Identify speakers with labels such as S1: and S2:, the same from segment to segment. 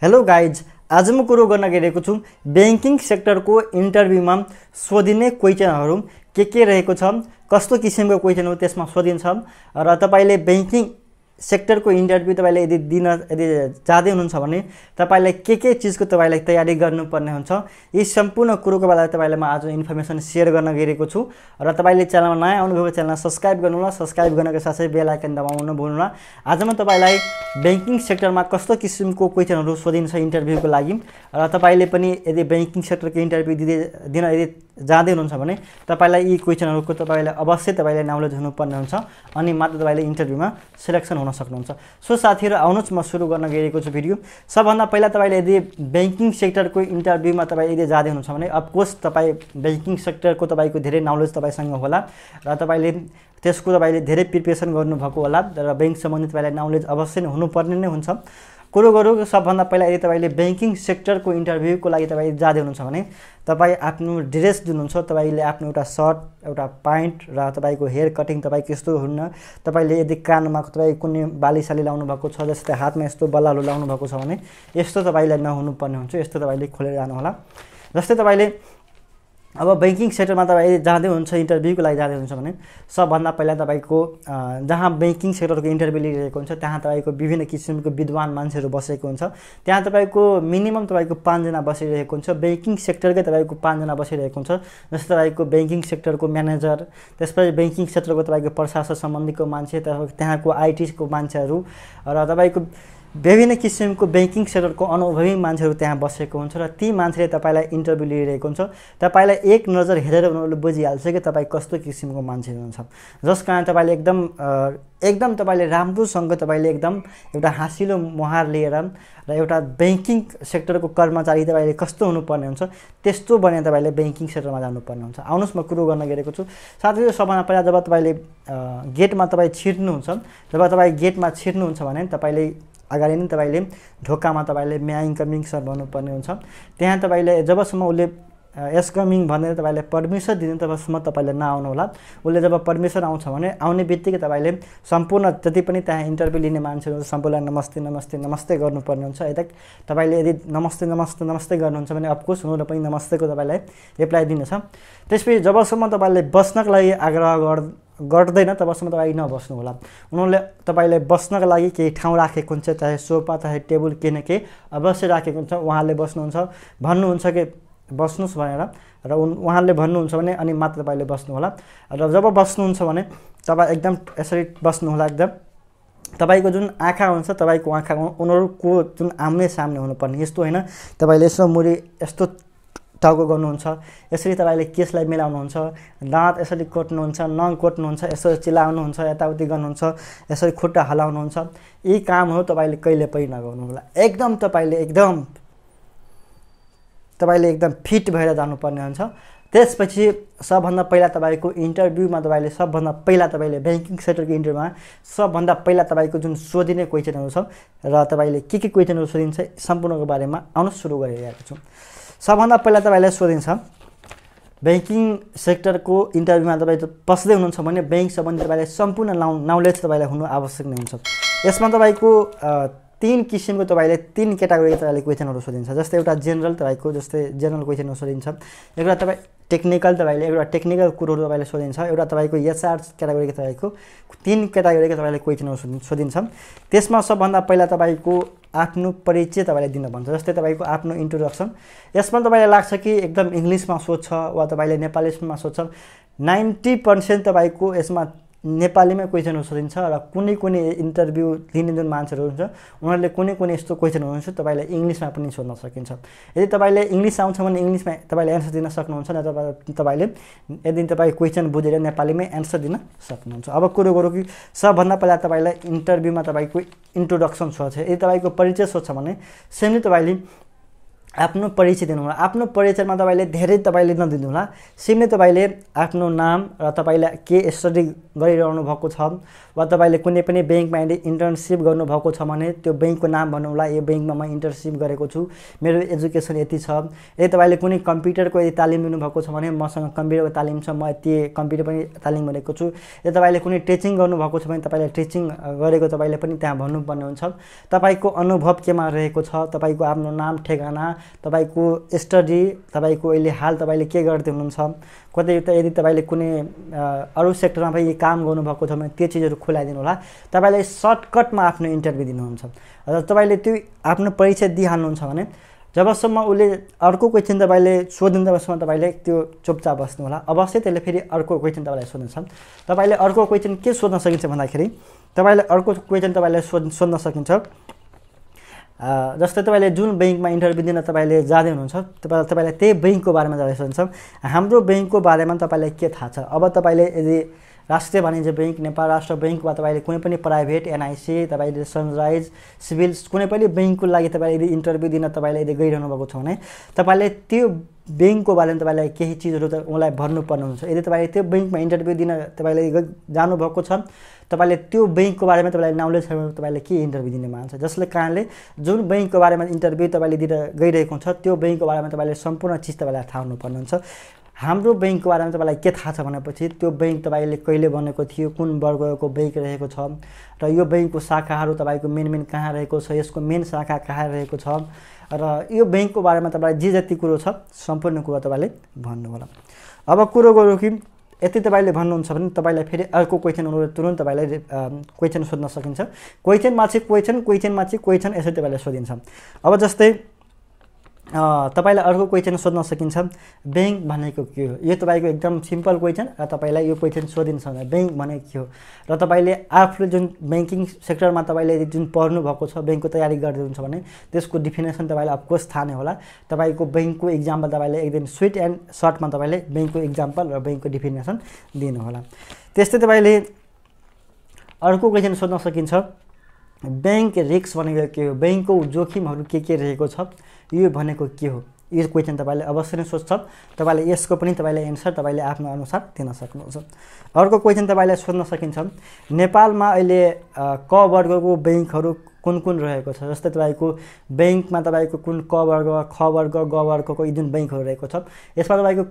S1: Hello guys, आज म कुरो गर्न गइरहेको छु बैंकिङ सेक्टरको इन्टरभ्यूमा सोधिने क्वेशनहरू के रहेको छ, कस्तो किसिमको क्वेशनहरू त्यसमा सोधिन्छ र तपाईले बैंकिङ सेक्टरको इन्टरभ्यू तपाईले यदि जाँदै हुनुहुन्छ भने तपाईलाई के चीजको तपाईलाई तयारी गर्नुपर्ने हुन्छ, यी सम्पूर्ण कुरोको बारेमा तपाईलाई म आज इन्फर्मेसन शेयर गर्न गइरहेको छु र तपाईले च्यानलमा नयाँ आउनुभएको च्यानललाई सब्स्क्राइब गर्नु होला। सब्स्क्राइब गर्नको साथै बेल आइकन दबाउन नभुल्नु होला। आज म तपाईलाई बैंकिङ सेक्टरमा कस्तो किसिमको क्वेशनहरू सोधिन्छ इन्टरभ्यूको लागि र तपाईले पनि यदि बैंकिङ सेक्टरको इन्टरभ्यू दिन यदि जाँदै हुनुहुन्छ भने तपाईलाई यी क्वेशनहरूको तपाईलाई अवश्य तपाईलाई नलेज हुनुपर्ने हुन्छ अनि मात्र तपाईले इन्टरभ्यूमा सिलेक्सन हुन सक्नुहुन्छ। सो साथीहरु, आउनुहोस् म सुरु गर्न गइरहेको छु भिडियो। सबभन्दा पहिला तपाईले यदि बैंकिङ सेक्टरको इन्टरभ्यूमा तपाई यदि जाँदै हुनुहुन्छ भने अफकोर्स तपाई बैंकिङ सेक्टरको तपाईको धेरै नलेज तपाईसँग होला र तपाईले त्यसको तपाईले धेरै प्रिपरेसन गर्नुभएको होला र बैंक सम्बन्धी तपाईलाई नलेज अवश्य नै हुनुपर्ने नै हुन्छ। कुरो गरौँ सबभन्दा पहिला यदि तपाईले बैंकिङ सेक्टरको इन्टरभ्यूको लागि तपाई जाँदै हुनुहुन्छ भने तपाई आफ्नो ड्रेस जुन हुन्छ तपाईले आफ्नो एउटा सर्ट, एउटा प्यान्ट र तपाईको हेयर कटिङ तपाई कस्तो हुन्न, तपाईले यदि कानमा तपाई कुनै बालीसाली लाउनु भएको छ, जस्तै हातमा यस्तो बल्लाहरू लाउनु भएको छ भने यस्तो तपाईले नहुनु पर्ने हुन्छ। यस्तो तपाईले खोलेर जानु होला। जस्तै तपाईले अब बैंकिङ सेक्टरमा तपाई जाँदै हुनुहुन्छ, इन्टरभ्यूको लागि जाँदै हुनुहुन्छ भने सबभन्दा पहिला तपाईको जहाँ बैंकिङ सेक्टरको इन्टरभ्यू लिइरहेको हुन्छ त्यहाँ तपाईको विभिन्न किसिमको विद्वान मान्छेहरू बसेको हुन्छ। त्यहाँ तपाईको मिनिमम तपाईको 5 जना बसिरहेको हुन्छ। बैंकिङ सेक्टरकै तपाईको 5 जना बसिरहेको हुन्छ। जस्तै तपाईको बैंकिङ सेक्टरको म्यानेजर, त्यसपछि बैंकिङ सेक्टरको तपाईको प्रशासन सम्बन्धीको मान्छे, त्यहाँको आईटी को मान्छेहरू र तपाईको विभिन्न किसिमको बैंकिङ सेक्टरको अनुभवी मान्छेहरू त्यहाँ बसेको हुन्छ र ती मान्छेले तपाईलाई इन्टरभ्यू लिइरहेको हुन्छ। तपाईलाई एक नजर हेरेर उनीहरूले बुझिहाल्छ कि तपाई कस्तो किसिमको मान्छे हुनुहुन्छ, जसकारण तपाईले एकदम तपाईले राम्रोसँग तपाईले एकदम एउटा हाँसिलो मुहार लिएर र एउटा बैंकिङ सेक्टरको कर्मचारी तपाईले कस्तो हुनुपर्ने हुन्छ त्यस्तो बनेर तपाईले बैंकिङ सेक्टरमा जानुपर्ने हुन्छ। आउनुहोस् म कुरो गर्न गइरहेको छु। साथै सबभन्दा पहिला जब तपाईले गेटमा तपाई छिर्नुहुन्छ, जब तपाई गेटमा छिर्नुहुन्छ भने तपाईले अगाडि नै तपाईले ढोकामा तपाईले मे आई कमिङ सर भन्नुपर्ने हुन्छ। त्यहाँ तपाईले जबसम्म उले यस कमिङ भनेर तपाईले परमिसन दिनु तबसम्म तपाईले नआउनु होला। उले जब परमिसन आउँछ भने आउने बित्तिकै तपाईले सम्पूर्ण जति पनि त्यहाँ इन्टरभ्यू लिने मान्छेहरू सम्पूर्णलाई नमस्ते नमस्ते नमस्ते गर्नुपर्ने हुन्छ। यता तपाईले यदि नमस्ते नमस्ते नमस्ते गर्नुहुन्छ भने अफकोर्स उनीहरूले पनि नमस्तेको तपाईलाई रिप्लाई दिनेछ। त्यसपछि जबसम्म तपाईले बस्नको लागि आग्रह गर्दैन तबसम्म तपाई नबस्नु होला। उनीहरूले तपाईलाई बस्नको लागि केही ठाउँ राखेको हुन्छ, चाहे सोफा चाहे टेबल केही न केही अवश्य राखेको हुन्छ। उहाँले बस्नुहुन्छ, भन्नुहुन्छ कि बस्नुस् भनेर र उहाँले भन्नुहुन्छ भने अनि मात्र तपाईले बस्नु होला। र जब बस्नुहुन्छ भने तपाई एकदम यसरी बस्नु होला। एकदम तपाईको जुन आँखा हुन्छ तपाईको आँखा उनीहरूको जुन आम्ने सामने हुनुपर्ने, यस्तो हैन तपाईले यसो मुरी यस्तो टाउको गर्नुहुन्छ, यसरी तपाईले केसलाई मिलाउनुहुन्छ, दाँत यसरी कोट्नुहुन्छ, नङ कोट्नुहुन्छ, यसो चिलाउनुहुन्छ, यताउति गर्नुहुन्छ, यसरी खुट्टा हलाउनुहुन्छ। यी कामहरू तपाईले कहिले पनि नगर्नु होला। एकदम तपाईले एकदम फिट भएर जानुपर्ने हुन्छ। त्यसपछि सबभन्दा पहिला तपाईको इन्टरभ्यूमा तपाईले बैंकिङ सेक्टरको इन्टरभ्यूमा सबभन्दा पहिला तपाईको जुन सोधिने क्वेशनहरू छ र तपाईले के क्वेशनहरू सोधिन्छ सम्पूर्णको बारेमा आउनु सुरु गरिरहेको छु। सबभन्दा पहिला तपाईलाई सोधिन्छ बैंकिङ सेक्टरको इन्टरभ्यूमा तपाई पस्दै हुनुहुन्छ भने बैंक सम्बन्धी तपाईलाई सम्पूर्ण नलेज तपाईलाई हुनु आवश्यक नै हुन्छ। यसमा तपाईको 3 किसिमको तपाईले 3 क्याटेगोरीको तपाईले क्वेशनहरू सोधिन्छ। जस्तै एउटा जेनरल तपाईको जस्तै जेनरल क्वेशनहरू सोधिन्छ, एउटा तपाई टेक्निकल तपाईले एउटा टेक्निकल कुरोहरू तपाईले सोधिन्छ, एउटा तपाईको एचआर क्याटेगोरीको तपाईको 3 क्याटेगोरीको तपाईले क्वेशनहरू सोधिन्छ। त्यसमा सबभन्दा पहिला तपाईको आफ्नो परिचय तपाईले दिन भन्छ। जस्तै तपाईको आफ्नो इन्ट्रोडक्सन, यसमा तपाईलाई लाग्छ कि एकदम इङ्ग्लिशमा सोध्छ वा तपाईले नेपालीमा सोध्छ। 90% तपाईको यसमा नेपालीमै क्वेशनहरू सोधिन्छ र कुनै इन्टरभ्यू लिने जुन मान्छेहरू हुन्छ उनीहरूले कुनै यस्तो क्वेशनहरू हुन्छ तपाईलाई इङ्ग्लिशमा पनि सोध्न सकिन्छ। यदि तपाईले इङ्ग्लिश आउँछ भने इङ्ग्लिशमा तपाईले एन्सर दिन सक्नुहुन्छ, न तपाईले यदि तपाई क्वेशन बुझेर नेपालीमै एन्सर दिन सक्नुहुन्छ। अब कुरो गरौँ कि सबभन्दा पहिला तपाईलाई इन्टरभ्यूमा तपाईको इन्ट्रोडक्सन सोध्छ। यदि तपाईको परिचय सोध्छ भने सेमली तपाईले आफ्नो परिचय दिनु होला। आफ्नो परिचयमा तपाईँले धेरै तपाईँले नदिनु होला, सिम्पली तपाईँले आफ्नो नाम र तपाईँले के स्टडी गरिरहनु भएको छ वा तपाईँले कुनै पनि ब्याङ्कमा इन्टर्नसिप गर्नुभएको छ भने त्यो ब्याङ्कको नाम भन्नु होला। यो ब्याङ्कमा म इन्टर्नसिप गरेको छु, मेरो एजुकेसन यति छ। यदि तपाईँले कुनै कम्प्युटरको यदि तालिम लिनुभएको छ भने मसँग कम्प्युटरको तालिम छ, म यति कम्प्युटर पनि तालिम गरेको छु। यदि तपाईँले कुनै टिचिङ गर्नुभएको छ भने तपाईँले टिचिङ गरेको तपाईँले पनि त्यहाँ भन्नुपर्ने हुन्छ। तपाईँको अनुभव केमा रहेको छ, तपाईँको आफ्नो नाम ठेगाना, तपाईँको स्टडी, तपाईँको अहिले हाल तपाईँले के गर्दै हुनुहुन्छ, कतै यदि तपाईँले कुनै अरू सेक्टरमा पनि काम गर्नुभएको छ भने त्यो चिजहरू खुलाइदिनु होला। तपाईँले सर्टकटमा आफ्नो इन्टरभ्यू दिनुहुन्छ र तपाईँले त्यो आफ्नो परिचय दिइहाल्नुहुन्छ भने जबसम्म उसले अर्को क्वेसन तपाईँले सोधिन्छ तबसम्म तपाईँले त्यो चुपचाप बस्नु होला। अवश्य त्यसले फेरि अर्को क्वेसन तपाईँलाई सोध्नेछ। तपाईँले अर्को क्वेसन के सोध्न सकिन्छ भन्दाखेरि तपाईँले अर्को क्वेसन तपाईँले सोध्न सकिन्छ। जस्तै तपाईँले जुन ब्याङ्कमा इन्टरभ्यू दिन तपाईँले जाँदै हुनुहुन्छ, तपाईँलाई त्यही ब्याङ्कको बारेमा जाँदै सोध्छ, हाम्रो ब्याङ्कको बारेमा तपाईँलाई के थाहा छ। अब तपाईँले यदि राष्ट्रिय वाणिज्य ब्याङ्क, नेपाल राष्ट्र ब्याङ्क वा तपाईँले कुनै पनि प्राइभेट एनआइसी, तपाईँले सनराइज, सिभिल कुनै पनि ब्याङ्कको लागि तपाईँले यदि इन्टरभ्यू दिन तपाईँले यदि गइरहनु भएको छ भने तपाईँले त्यो ब्याङ्कको बारेमा तपाईँलाई केही चिजहरू त उहाँलाई भन्नुपर्ने हुन्छ। यदि तपाईँले त्यो ब्याङ्कमा इन्टरभ्यू दिन तपाईँले जानुभएको छ, तपाईँले त्यो ब्याङ्कको बारेमा तपाईँलाई नलेज छ भने तपाईँले के इन्टरभ्यू दिने मान्छ। जसले कारणले जुन ब्याङ्कको बारेमा इन्टरभ्यू तपाईँले दिन गइरहेको हुन्छ त्यो ब्याङ्कको बारेमा तपाईँले सम्पूर्ण चिज तपाईँलाई थाहा हुनुपर्ने हुन्छ। हाम्रो ब्याङ्कको बारेमा तपाईँलाई के थाहा छ भनेपछि त्यो ब्याङ्क तपाईँले कहिले बनेको थियो, कुन वर्गको ब्याङ्क रहेको छ र यो ब्याङ्कको शाखाहरू तपाईँको मेन कहाँ रहेको छ, यसको मेन शाखा कहाँ रहेको छ र यो ब्याङ्कको बारेमा तपाईँलाई जे जति कुरो छ सम्पूर्ण कुरो तपाईँले भन्नु होला। अब कुरो गरौँ कि यति तपाईँले भन्नुहुन्छ भने तपाईँलाई फेरि अर्को क्वेसन तुरुन्त तपाईँलाई क्वेसन सोध्न सकिन्छ। क्वेसनमा चाहिँ क्वेसन यसरी तपाईँलाई सोधिन्छ। अब जस्तै तपाईँलाई अर्को क्वेसन सोध्न सकिन्छ, ब्याङ्क भनेको के हो। यो तपाईँको एकदम सिम्पल क्वेसन र तपाईँलाई यो क्वेसन सोधिन्छ भने ब्याङ्क भनेको के हो र तपाईँले आफूले जुन ब्याङ्किङ सेक्टरमा तपाईँले जुन पढ्नु भएको छ, ब्याङ्कको तयारी गर्दै हुन्छ भने त्यसको डिफिनेसन तपाईँलाई अफकोर्स थाहा नै होला। तपाईँको ब्याङ्कको इक्जाम्पल तपाईँले एकदम स्विट एन्ड सर्टमा तपाईँले ब्याङ्कको इक्जाम्पल र ब्याङ्कको डिफिनेसन दिनु होला। त्यस्तै तपाईँले अर्को क्वेसन सोध्न सकिन्छ, ब्याङ्क रिस्क भनेको के हो, ब्याङ्कको जोखिमहरू के रहेको छ, यो भनेको के हो। यो क्वेसन तपाईँले अवश्य नै सोध्छ। तपाईँले यसको पनि तपाईँले एन्सर तपाईँले आफ्नो अनुसार दिन सक्नुहुन्छ। अर्को क्वेसन तपाईँले सोध्न सकिन्छ, नेपालमा अहिले क वर्गको ब्याङ्कहरू कुन रहेको छ। जस्तै तपाईँको ब्याङ्कमा तपाईँको कुन क वर्ग, ख वर्ग, ग वर्गको यी जुन ब्याङ्कहरू रहेको छ यसमा तपाईँको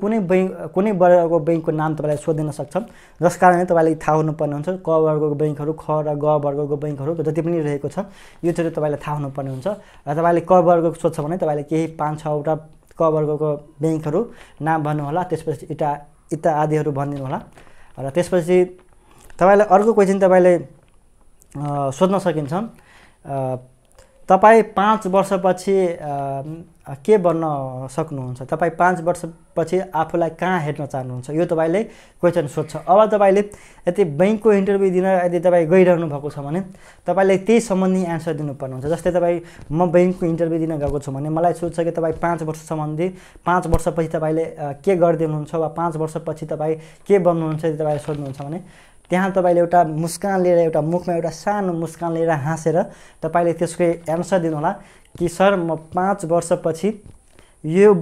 S1: कुनै वर्गको ब्याङ्कको नाम तपाईँलाई सोधिन सक्छ। जस कारणले तपाईँलाई थाहा हुनुपर्ने हुन्छ क वर्गको ब्याङ्कहरू, ख र ग वर्गको ब्याङ्कहरू जति पनि रहेको छ यो चाहिँ तपाईँलाई थाहा हुनुपर्ने हुन्छ। र तपाईँले क वर्गको सोध्छ भने तपाईँले केही 5-6वटा क वर्गको ब्याङ्कहरू नाम भन्नु होला, त्यसपछि इता आदिहरू भनिदिनु होला। र त्यसपछि तपाईँलाई अर्को क्वेसन तपाईँले सोध्न सकिन्छ, तपाईँ 5 वर्षपछि के बन्न सक्नुहुन्छ, तपाईँ 5 वर्षपछि आफूलाई कहाँ हेर्न चाहनुहुन्छ, यो तपाईँले क्वेसन सोध्छ। अब तपाईँले यदि ब्याङ्कको इन्टरभ्यू दिन यदि तपाईँ गइरहनु भएको छ भने तपाईँले त्यही सम्बन्धी एन्सर दिनुपर्ने हुन्छ। जस्तै तपाईँ म ब्याङ्कको इन्टरभ्यू दिन गएको छु भने मलाई सोध्छ कि तपाईँ 5 वर्ष सम्बन्धी 5 वर्षपछि तपाईँले के गर्दै हुनुहुन्छ वा 5 वर्षपछि तपाईँ के बन्नुहुन्छ यदि तपाईँले सोध्नुहुन्छ भने त्यहाँ तपाईँले एउटा मुस्कान लिएर, एउटा मुखमा एउटा सानो मुस्कान लिएर हाँसेर तपाईँले त्यसको एन्सर दिनु होला कि सर म 5 वर्षपछि यो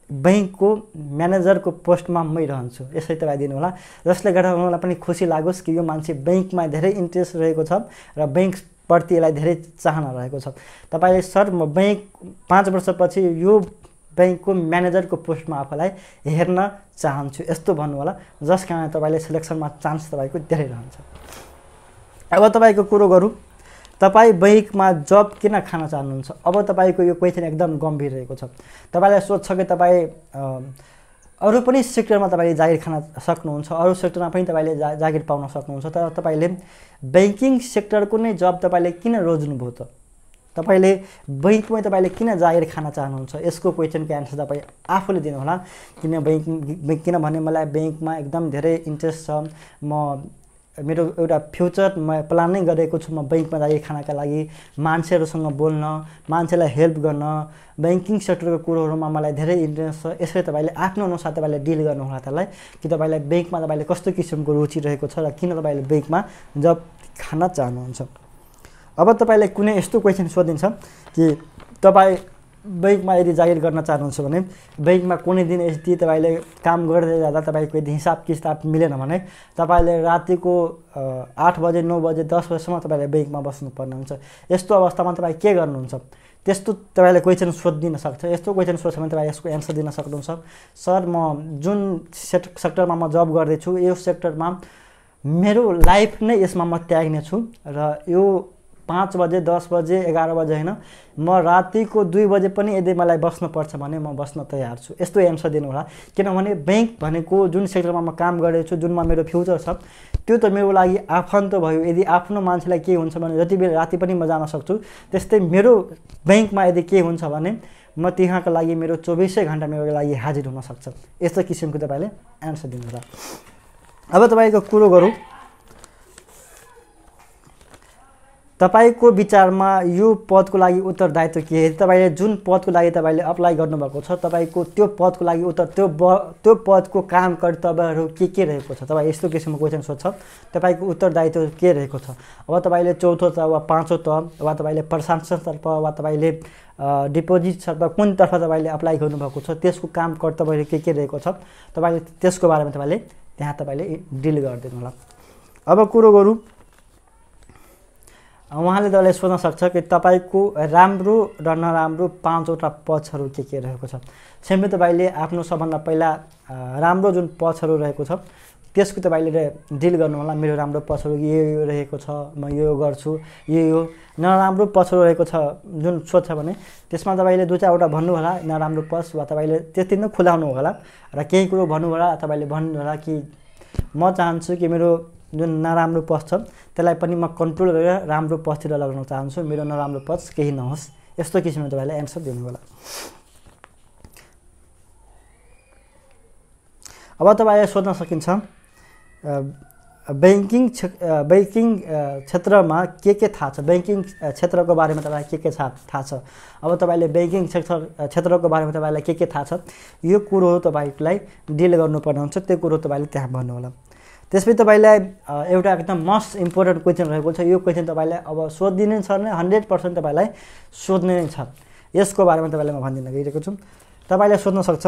S1: ब्याङ्कको म्यानेजरको पोस्टमा मै रहन्छु, यसरी तपाईँ दिनु होला। जसले गर्दा उहाँलाई पनि खुसी लागोस् कि यो मान्छे ब्याङ्कमा धेरै इन्ट्रेस्ट रहेको छ र ब्याङ्कप्रति यसलाई धेरै चाहना रहेको छ। तपाईँले सर म ब्याङ्क 5 वर्षपछि यो ब्याङ्कको म्यानेजरको पोस्टमा आफूलाई हेर्न चाहन्छु यस्तो भन्नु होला, जस कारण तपाईँले सिलेक्सनमा चान्स तपाईँको धेरै रहन्छ। अब तपाईँको कुरो गरौँ, तपाईँ ब्याङ्कमा जब किन खान चाहनुहुन्छ। अब तपाईँको यो क्वेसन एकदम गम्भीर रहेको छ। तपाईँलाई सोध्छ कि तपाईँ अरू पनि सेक्टरमा तपाईँले जागिर खान सक्नुहुन्छ, अरू सेक्टरमा पनि तपाईँले जागिर पाउन सक्नुहुन्छ, तर तपाईँले ब्याङ्किङ सेक्टरको नै जब तपाईँले किन रोज्नुभयो त, तपाईँले ब्याङ्कमै तपाईँले किन जागिर खान चाहनुहुन्छ, यसको क्वेसनको एन्सर तपाईँ आफूले दिनुहोला। किनभने मलाई ब्याङ्कमा एकदम धेरै इन्ट्रेस्ट छ, मेरो एउटा फ्युचर म प्लान नै गरेको छु, म ब्याङ्कमा जागिर खानका लागि मान्छेहरूसँग बोल्न, मान्छेलाई हेल्प गर्न, ब्याङ्किङ सेक्टरको कुरोहरूमा मलाई धेरै इन्ट्रेस्ट छ। यसरी तपाईँले आफ्नो अनुसार तपाईँले डिल गर्नुहोला त्यसलाई कि तपाईँलाई ब्याङ्कमा तपाईँले कस्तो किसिमको रुचि रहेको छ र किन तपाईँले ब्याङ्कमा जब खान चाहनुहुन्छ। अब तपाईँलाई कुनै यस्तो क्वेसन सोधिन्छ कि तपाईँ बैंकमा यदि जागिर गर्न चाहनुहुन्छ भने बैंकमा कुनै दिन यदि तपाईँले काम गर्दै जाँदा तपाईँको यदि हिसाब किताब मिलेन भने तपाईँले रातिको 8 बजे 9 बजे 10 बजेसम्म तपाईँले बैंकमा बस्नुपर्ने हुन्छ। यस्तो अवस्थामा तपाईँ के गर्नुहुन्छ, त्यस्तो तपाईँले क्वेसन सोधिदिन सक्छ। यस्तो क्वेसन सोध्छ भने तपाईँ यसको एन्सर दिन सक्नुहुन्छ। सर म जुन सेक्टरमा म जब गर्दैछु यो सेक्टरमा मेरो लाइफ नै यसमा म त्याग्ने छु र यो 5 बजे 10 बजे 11 बजे होइन, म रातिको 2 बजे पनि यदि मलाई बस्नुपर्छ भने म बस्न तयार छु। यस्तो एन्सर दिनु होला। किनभने बैंक भनेको जुन सेक्टरमा म काम गर्दैछु, जुनमा मेरो फ्युचर छ, त्यो त मेरो लागि आफन्त भयो। यदि आफ्नो मान्छेलाई के हुन्छ भने जति बेला राति पनि म जान सक्छु, त्यस्तै मेरो बैंकमा यदि के हुन्छ भने म त्यहाँको लागि मेरो 24 घन्टा मेरो लागि हाजिर हुन सक्छ। यस्तो किसिमको तपाईँले एन्सर दिनु होला। अब तपाईँको कुरो गरौँ, तपाईको विचारमा यो पदको लागि उत्तरदायित्व के हो? तपाईले जुन पदको लागि तपाईले अप्लाई गर्नुभएको छ, तपाईको त्यो पदको लागि त्यो पदको काम कर्तव्यहरू के रहेको छ? तपाईँ यस्तो किसिमको क्वेसन सोध्छ, तपाईको उत्तरदायित्व के रहेको छ? अब तपाईले चौथो तह वा पाँचौँ तह वा तपाईले प्रशासनतर्फ वा तपाईले डिपोजिटतर्फ कुनतर्फ तपाईले अप्लाई गर्नुभएको छ, त्यसको काम कर्तव्यहरू के रहेको छ, तपाईले त्यसको बारेमा तपाईले त्यहाँ तपाईले डिल गरिदिनु होला। अब कुरो गरौँ, उहाँले तपाईँलाई सोध्न सक्छ कि तपाईँको राम्रो र नराम्रो 5वटा पक्षहरू के रहेको छ। सिम्पली तपाईँले आफ्नो सबभन्दा पहिला राम्रो जुन पक्षहरू रहेको छ त्यसको तपाईँले डिल गर्नु होला। मेरो राम्रो पक्षहरू यो रहेको छ, म यो गर्छु, यो नराम्रो पक्षहरू रहेको छ जुन सोध्छ भने त्यसमा तपाईँले 2-4वटा भन्नु होला नराम्रो पक्ष, वा तपाईँले त्यति नै खुलाउनु होला र केही कुरो भन्नु होला। तपाईँले भन्नु होला कि म चाहन्छु कि मेरो जुन नराम्रो पक्ष छ त्यसलाई पनि म कन्ट्रोल गरेर राम्रो पक्षतिर लगाउन चाहन्छु, मेरो नराम्रो पक्ष केही नहोस्। यस्तो किसिमले तपाईँले एन्सर दिनु होला। अब तपाईँले सोध्न सकिन्छ बैंकिङ क्षेत्रमा के थाहा छ, बैंकिङ क्षेत्रको बारेमा तपाईँलाई के थाहा छ? अब तपाईँले बैंकिङ क्षेत्रको बारेमा तपाईँलाई के थाहा छ, यो कुरो तपाईँलाई डिल गर्नुपर्ने हुन्छ। त्यो कुरो तपाईँले त्यहाँ भन्नु होला। त्यसपछि तपाईँलाई एउटा एकदम मोस्ट इम्पोर्टेन्ट क्वेसन रहेको छ। यो क्वेसन तपाईँलाई अब सोधिने छ भने 100% तपाईँलाई सोध्ने नै छ। यसको बारेमा तपाईँलाई म भनिदिन गइरहेको छु। तपाईँले सोध्न सक्छ,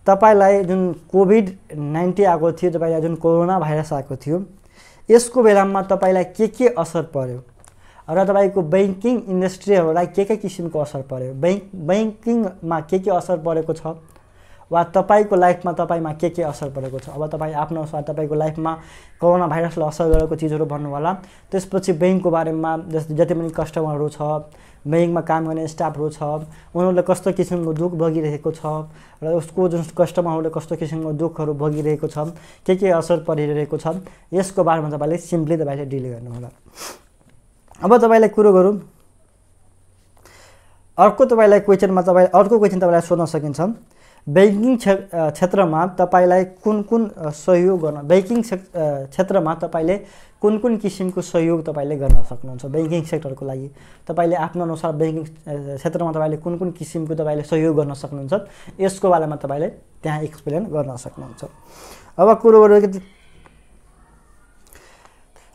S1: तपाईँलाई जुन कोभिड-19 आएको थियो, तपाईँलाई जुन कोरोना भाइरस आएको थियो, यसको बेलामा तपाईँलाई के असर पर्यो र तपाईँको बैंकिङ इन्डस्ट्रीहरूलाई के किसिमको असर पर्यो, बैंकिङमा के असर परेको छ, वा तपाईँको लाइफमा तपाईँमा के असर परेको छ। अब तपाईँ आफ्नो अनुसार तपाईँको लाइफमा कोरोना भाइरसले असर गरेको चिजहरू भन्नु होला। त्यसपछि बैंकको बारेमा जति पनि कस्टमरहरू छ, बैंकमा काम गर्ने स्टाफहरू छ, उनीहरूले कस्तो किसिमको दुःख भोगिरहेको छ र उसको जुन कस्टमरहरूले कस्तो किसिमको दुःखहरू भोगिरहेको छ, के असर परिरहेको छ, यसको बारेमा तपाईँले सिम्पली तपाईँले डिल गर्नु होला। अब तपाईँलाई कुरो गरौँ, अर्को तपाईँलाई क्वेसनमा अर्को क्वेसन तपाईँलाई सोध्न सकिन्छ, बैंकिङ क्षेत्रमा तपाईँलाई कुन सहयोग गर्न, बैंकिङ क्षेत्रमा तपाईँले कुन किसिमको सहयोग तपाईँले गर्न सक्नुहुन्छ बैंकिङ सेक्टरको लागि? तपाईँले आफ्नो अनुसार बैंकिङ क्षेत्रमा तपाईँले कुन किसिमको तपाईँले सहयोग गर्न सक्नुहुन्छ, यसको बारेमा तपाईँले त्यहाँ एक्सप्लेन गर्न सक्नुहुन्छ। अब कुरो गरौँ,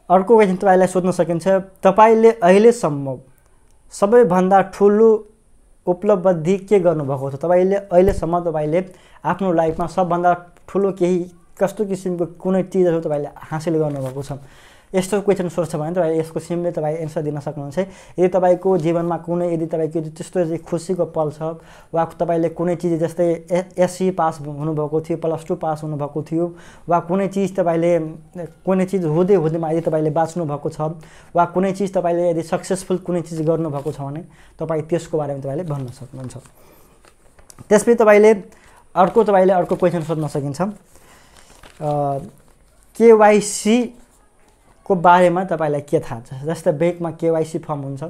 S1: अर्को क्वेसन तपाईँलाई सोध्न सकिन्छ, तपाईँले अहिलेसम्म सबैभन्दा ठुलो उपलब्धि के गर्नुभएको छ? तपाईँले अहिलेसम्म तपाईँले आफ्नो लाइफमा सबभन्दा ठुलो केही कस्तो किसिमको कुनै चिजहरू तपाईँले हासिल गर्नुभएको छ? यस्तो क्वेसन सोध्छ भने तपाईँ यसको सिम्पली तपाईँ एन्सर दिन सक्नुहुन्छ। यदि तपाईँको जीवनमा कुनै यदि तपाईँको त्यस्तो खुसीको पल छ, वा तपाईँले कुनै चिज जस्तै एससी पास हुनुभएको थियो, +2 पास हुनुभएको थियो, वा कुनै चिज तपाईँले कुनै चिज हुँदैमा यदि तपाईँले बाँच्नु भएको छ, वा कुनै चिज तपाईँले यदि सक्सेसफुल कुनै चिज गर्नुभएको छ भने तपाईँ त्यसको बारेमा तपाईँले भन्न सक्नुहुन्छ। त्यसपछि तपाईँले अर्को क्वेसन सोध्न सकिन्छ, केवाइसी को बारेमा तपाईँलाई के थाहा छ? जस्तै बैंकमा केवाइसी फर्म हुन्छ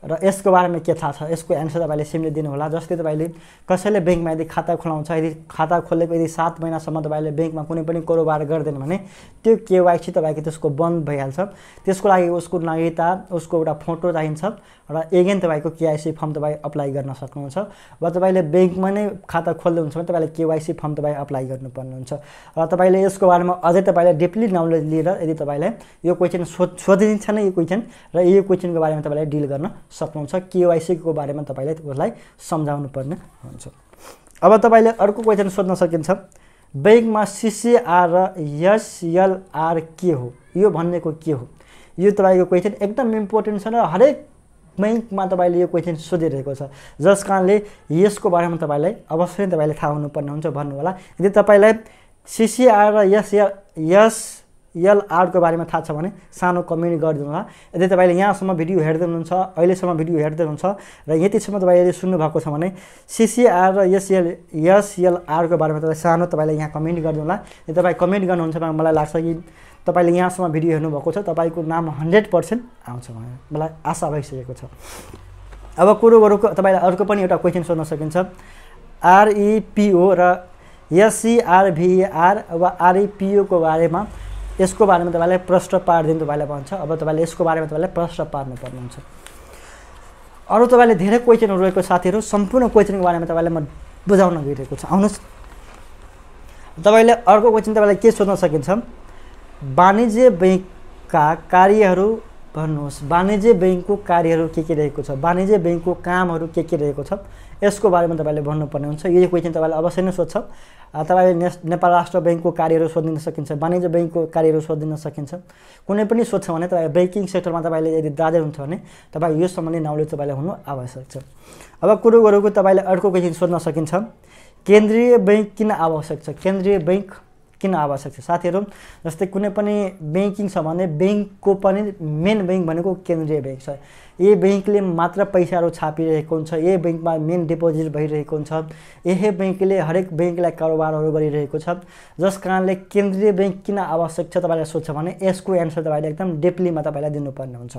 S1: र यसको बारेमा के थाहा छ, यसको एन्सर तपाईँले सिम्पली दिनु होला। जस्तै तपाईँले कसैले बैंकमा यदि खाता खोलाउँछ, यदि खाता खोलेको यदि 7 महिनासम्म तपाईँले बैंकमा कुनै पनि कारोबार गर्दैन भने त्यो केवाइसी तपाईँको त्यसको बन्द भइहाल्छ। त्यसको लागि उसको नागरिकता, उसको एउटा फोटो चाहिन्छ र एगेन तपाईँको केवाइसी फर्म तपाईँ अप्लाई गर्न सक्नुहुन्छ। वा तपाईँले बैंकमा नै खाता खोल्दै हुन्छ भने तपाईँले केवाइसी फर्म तपाईँ अप्लाई गर्नुपर्ने हुन्छ। र तपाईँले यसको बारेमा अझै तपाईँले डिपली नलेज लिएर यदि तपाईँलाई यो क्वेसन सोधिन्छ नै यो क्वेसन र यो क्वेसनको बारेमा तपाईँले डिल गर्न सक्नुहुन्छ। KYC को बारेमा तपाईले उसलाई सम्झाउनु पर्ने हुन्छ। अब तपाईले अर्को क्वेशन सोध्न सकिन्छ, बैंकमा CCR र SLR के हो, यो भन्नेको के हो? यो तपाईको क्वेशन एकदम इम्पोर्टेन्ट छ र हरेक बैंकमा तपाईले यो क्वेशन सोधिरहेको छ, जस कारणले यसको बारेमा तपाईलाई अवश्य तपाईले थाहा हुनुपर्ने हुन्छ भन्नु होला। यदि तपाईलाई CCR र SLR को बारेमा थाहा छ भने सानो कमेन्ट गरिदिनु होला। यदि तपाईले यहाँसम्म भिडियो हेर्दै हुनुहुन्छ, अहिलेसम्म भिडियो हेर्दै हुनुहुन्छ र यतिसम्म तपाईले सुन्नु भएको छ भने CCR र SLR को बारेमा तपाईले सानो तपाईले यहाँ कमेन्ट गरिदिनु होला। यदि तपाई कमेन्ट गर्नुहुन्छ भने मलाई लाग्छ कि तपाईले यहाँसम्म भिडियो हेर्नु भएको छ, तपाईको नाम 100% आउँछ भनेर मलाई आशा भइसकेको छ। अब कुरो गरौँ, तपाईलाई अर्को पनि एउटा क्वेशन सोध्न सकिन्छ, REPO र SCRVER वा REPO को बारेमा, यसको बारेमा तपाईलाई प्रश्न पार्दिनु तपाईलाई भन्छ। अब तपाईले यसको बारेमा तपाईले प्रश्न पार्नु पर्ने हुन्छ। अरु तपाईले धेरै क्वेशनहरु रहेको साथीहरु, सम्पूर्ण क्वेशनको बारेमा तपाईलाई म बुझाउन गइरहेको छु। आउनुस्, तपाईले अर्को क्वेशन तपाईलाई के सोध्न सकिन्छ, वाणिज्य बैंकका कार्यहरु भन्नुहोस्। वाणिज्य बैंकको कार्यहरु के रहेको छ, वाणिज्य बैंकको कामहरु के रहेको छ, यसको बारेमा तपाईले भन्नुपर्ने हुन्छ। यो क्वेशन तपाईले अवश्य नै सोध्छ। तपाईले नेपाल राष्ट्र बैंकको कार्यहरु सोधिन सकिन्छ, वाणिज्य बैंकको कार्यहरु सोधिन सकिन्छ। कुनै पनि सोध्छ भने तपाईले बैंकिङ सेक्टरमा तपाईले यदि दाजै हुन्छ भने तपाई यो सम्बन्धी नलेज तपाईले हुनु आवश्यक छ। अब कुरो गरौँ, तपाईले अर्को क्वेशन सोध्न सकिन्छ, केन्द्रीय बैंक किन आवश्यक छ? केन्द्रीय बैंक किन आवश्यक छ? साथीहरु, जस्तै कुनै पनि बैंकिङ छ भने बैंकको पनि मेन बैंक भनेको केन्द्रीय बैंक छ। यही बैंकले मात्र पैसाहरु छापिरहेको हुन्छ, यही बैंकमा मेन डिपोजिट भइरहेको हुन्छ, यही बैंकले हरेक बैंकलाई कारोबारहरु गरिरहेको छ। जस कारणले केन्द्रीय बैंक किन आवश्यक छ तपाईलाई सोध्छ भने यसको एन्सर तपाईले एकदम डिपलीमा तपाईलाई दिनुपर्ने हुन्छ।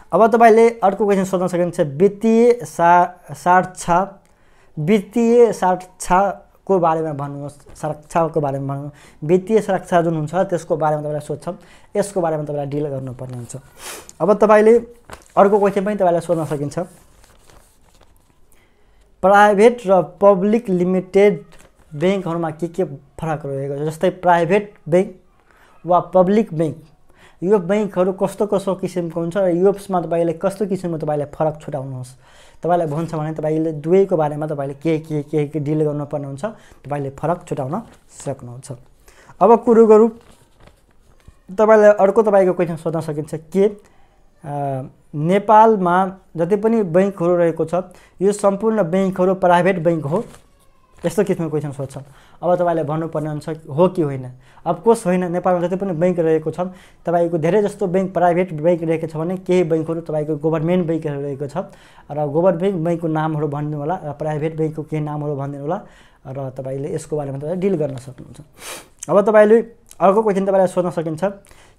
S1: अब तपाईले अर्को क्वेशन सोध्न सकिन्छ, वित्तीय साक्षरता को बारेमा भन्नुहोस्। सुरक्षाको बारेमा भन्नु, वित्तीय सुरक्षा जुन हुन्छ त्यसको बारेमा तपाईलाई सोध्छ, यसको बारेमा तपाईलाई डिल गर्नुपर्ने हुन्छ। अब तपाईले अर्को क्वेशन पनि तपाईलाई सोध्न सकिन्छ, प्राइभेट र पब्लिक लिमिटेड बैंकहरुमा के फरक रहेको छ? जस्तै प्राइभेट बैंक वा पब्लिक बैंक, यो बैंकहरु कस्तो किसिमको हुन्छ र यसमा तपाईले कस्तो किसिमको तपाईले फरक छुटाउनुहोस्। तपाईलाई भन्छ भने तपाईले दुवैको बारेमा तपाईले के डिल गर्नुपर्ने हुन्छ, तपाईले फरक छुटाउन सक्नुहुन्छ। अब कुरो गरौँ, तपाईले अर्को तपाईको क्वेशन सोध्न सकिन्छ, के नेपालमा जति पनि बैंकहरु रहेको छ यो सम्पूर्ण बैंकहरु प्राइभेट बैंक हो? यस्तो किसिमको क्वेशन सोध्छ। अब तपाईले भन्नुपर्ने हुन्छ हो कि होइन। अफ कोर्स होइन, नेपालमा जति पनि बैंक रहेको छ तपाईको धेरै जस्तो बैंक प्राइभेट बैंक रहेको छ भने केही बैंकहरु तपाईको गभर्नमेन्ट बैंकहरु रहेको छ र गभर्नमेन्ट बैंकको नामहरु भन्दिनु होला र प्राइभेट बैंकको केही नामहरु भन्दिनु होला र तपाईले यसको बारेमा तपाईले डिल गर्न सक्नुहुन्छ। अब तपाईले अर्को क्वेशन तपाईलाई सोध्न सकिन्छ,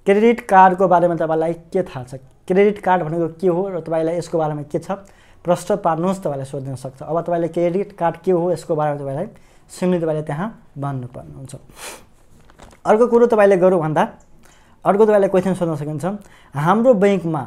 S1: क्रेडिट कार्डको बारेमा तपाईलाई के थाहा छ? क्रेडिट कार्ड भनेको के हो र तपाईलाई यसको बारेमा के छ? प्रश्न पार्नुहोस्, तपाईलाई सोध्न सक्छ। अब तपाईले क्रेडिट कार्ड के हो यसको बारेमा तपाईलाई सिम्पली तपाईले त्यहाँ भन्नुपर्ने हुन्छ। अर्को कुरो तपाईले गरौँ भन्दा अर्को तपाईले क्वेशन सोध्न सकिन्छ, हाम्रो बैंकमा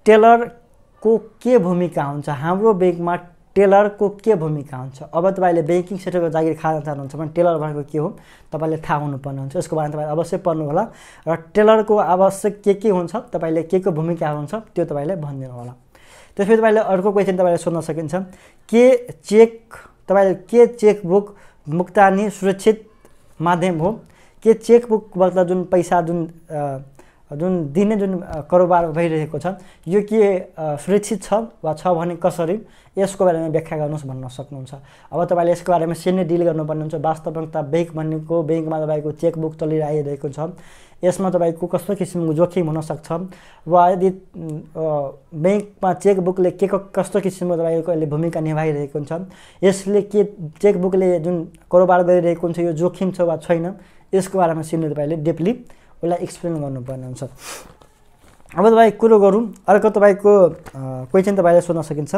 S1: टेलरको के भूमिका हुन्छ? हाम्रो बैंकमा टेलरको के भूमिका हुन्छ? अब तपाईले बैंकिङ सेक्टरको जागिर खान चाहनुहुन्छ भने टेलर भनेको के हो तपाईले थाहा हुनुपर्ने हुन्छ। यसको बारेमा तपाईले अवश्य पढ्नु होला र टेलरको आवश्यक के हुन्छ, तपाईले के को भूमिका हुन्छ त्यो तपाईले भनिदिनु होला। त्यसपछि तपाईले अर्को क्वेशन तपाईले सोध्न सकिन्छ, के चेकबुक भुक्तानी सुरक्षित माध्यम हो? के चेकबुकबाट जुन पैसा जुन दिने जुन कारोबार भइरहेको छ यो के सुरक्षित छ वा छ भने कसरी, यसको बारेमा व्याख्या गर्नुहोस् भन्न सक्नुहुन्छ। अब तपाईले यसको बारेमा सिधै डिल गर्नुपर्ने हुन्छ। वास्तवमा बैंक भनेको बैंकमा तपाईको चेकबुक चलिरहेको छ, यसमा तपाईको कस्तो किसिमको जोखिम हुन सक्छ वा यदि बैंकमा चेकबुकले कस्तो किसिमको तपाईको अहिले भूमिका निभाइरहेको हुन्छ, यसले के चेकबुकले जुन कारोबार गरिरहेको हुन्छ यो जोखिम छ वा छैन, यसको बारेमा सिधै तपाईले डिपली उसलाई एक्सप्लेन गर्नुपर्ने हुन्छ। अब तपाई कुरो गरौँ, अर्को तपाईको क्वेशन तपाईले सोध्न सकिन्छ,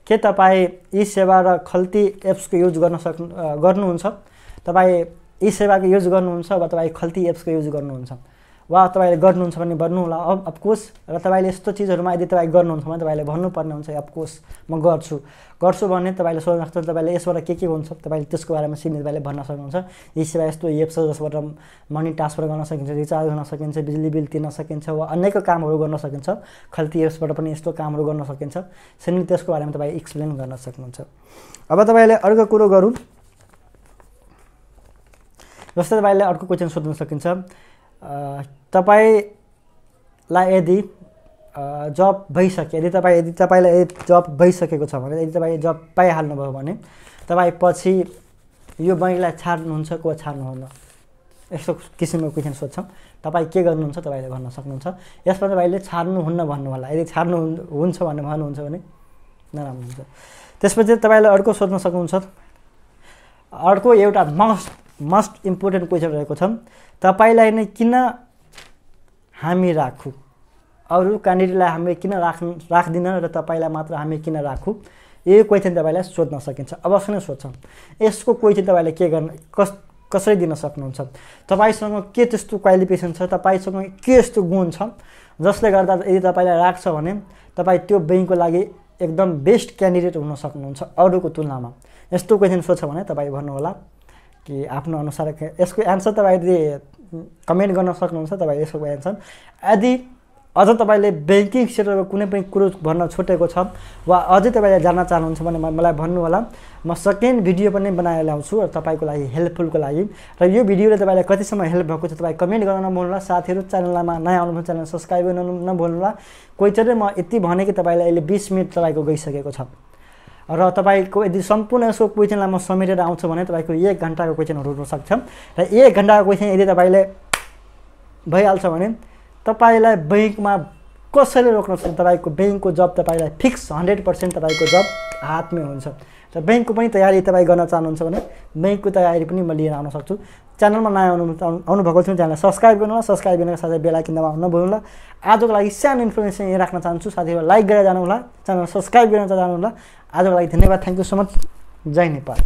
S1: के तपाई ई सेवा र खल्ती एप्सको युज गर्नुहुन्छ? तपाई ई सेवाको युज गर्नुहुन्छ वा तपाई खल्ती एप्सको युज गर्नुहुन्छ? वा तपाईँले गर्नुहुन्छ भने भन्नुहोला अफकोर्स। र तपाईँले यस्तो चिजहरूमा यदि तपाईँ गर्नुहुन्छ भने तपाईँले भन्नुपर्ने हुन्छ अफकोर्स म गर्छु भने तपाईँले सोध्न सक्नुहुन्छ तपाईँले यसबाट के हुन्छ तपाईँले त्यसको बारेमा सिधै तपाईँले भन्न सक्नुहुन्छ। यी सेवा यस्तो एप छ जसबाट मनी ट्रान्सफर गर्न सकिन्छ, रिचार्ज गर्न सकिन्छ, बिजुली बिल तिर्न सकिन्छ वा अन्यको कामहरू गर्न सकिन्छ, खल्ती एप्सबाट पनि यस्तो कामहरू गर्न सकिन्छ। सिधै त्यसको बारेमा तपाईँ एक्सप्लेन गर्न सक्नुहुन्छ। अब तपाईँले अर्को कुरो गरौँ, जस्तै तपाईँले अर्को क्वेसन सोध्न सकिन्छ तपाईँलाई यदि जब भइसक्यो, यदि तपाईँलाई जब भइसकेको छ भने, यदि तपाईँ जब पाइहाल्नुभयो भने तपाईँ पछि यो बैंकलाई छाड्नुहुन्छ कि छाड्नुहुन्न, यस्तो किसिमको क्वेसन सोध्छौँ। तपाईँ के गर्नुहुन्छ तपाईँले भन्न सक्नुहुन्छ। यसमा तपाईँले छाड्नुहुन्न भन्नु होला। यदि छाड्नुहुन्छ भन्ने भन्नुहुन्छ भने नराम्रो हुन्छ। त्यसपछि तपाईँले अर्को सोध्न सक्नुहुन्छ। अर्को एउटा मस्ट इम्पोर्टेन्ट क्वेसन रहेको छ, तपाईँलाई नै किन हामी राखौँ, अरू क्यान्डिडेटलाई हामी किन राख्दिन र तपाईँलाई मात्र हामी किन राखौँ, यो क्वेसन तपाईँलाई सोध्न सकिन्छ। अवश्य नै सोध्छौँ। यसको क्वेसन तपाईँले के गर्न कसरी दिन सक्नुहुन्छ, तपाईँसँग के त्यस्तो क्वालिफिकेसन छ, तपाईँसँग के यस्तो गुण छ जसले गर्दा यदि तपाईँलाई राख्छ भने तपाईँ त्यो बैंकको लागि एकदम बेस्ट क्यान्डिडेट हुन सक्नुहुन्छ अरूको तुलनामा। यस्तो क्वेसन सोध्छ भने तपाईँ भन्नुहोला कि आफ्नो अनुसार यसको एन्सर तपाईँले कमेन्ट गर्न सक्नुहुन्छ। तपाईँ यसको एन्सर यदि अझ तपाईँले ब्याङ्किङ सेक्टरको कुनै पनि कुरो भन्न छुटेको छ वा अझै तपाईँले जान्न चाहनुहुन्छ भने मलाई भन्नुहोला। म सेकेन्ड भिडियो पनि बनाएर ल्याउँछु र तपाईँको लागि हेल्पफुलको लागि। र यो भिडियोले तपाईँलाई कतिसम्म हेल्प भएको छ तपाईँ कमेन्ट गर्न नभुल्नुहोला। साथीहरू च्यानलमा नयाँ आउनुहुन्छ च्यानल सब्सक्राइब गर्न नभुल्नुहोला। कोही चाहिँ म यति भने कि तपाईँलाई अहिले 20 मिनट तपाईँको गइसकेको छ र तपाईँको यदि सम्पूर्ण यसको क्वेसनलाई म समेटेर आउँछु भने तपाईँको 1 घन्टाको क्वेसनहरू हुनसक्छ। र 1 घन्टाको क्वेसन यदि तपाईँले भइहाल्छ भने तपाईँलाई बैंकमा कसैले रोक्न सक्छ। तपाईँको बैंकको जब तपाईँलाई फिक्स 100% तपाईँको जब हातमै हुन्छ। र बैंकको पनि तयारी तपाईँ गर्न चाहनुहुन्छ भने बैंकको तयारी पनि म लिएर आउन सक्छु। च्यानलमा नयाँ आउनुभएको छ च्यानल सब्सक्राइब गर्नुहोला। सब्सक्राइब गर्नुको साथै बेल आइकन दबाउन नभुल्नुहोला। आजको लागि सानो इन्फर्मेसन यही राख्न चाहन्छु। साथीहरू लाइक गरेर जानुहोला, च्यानल सब्सक्राइब गरेर जानुहोला। आजको लागि धन्यवाद। Thank you so much. जय नेपाल।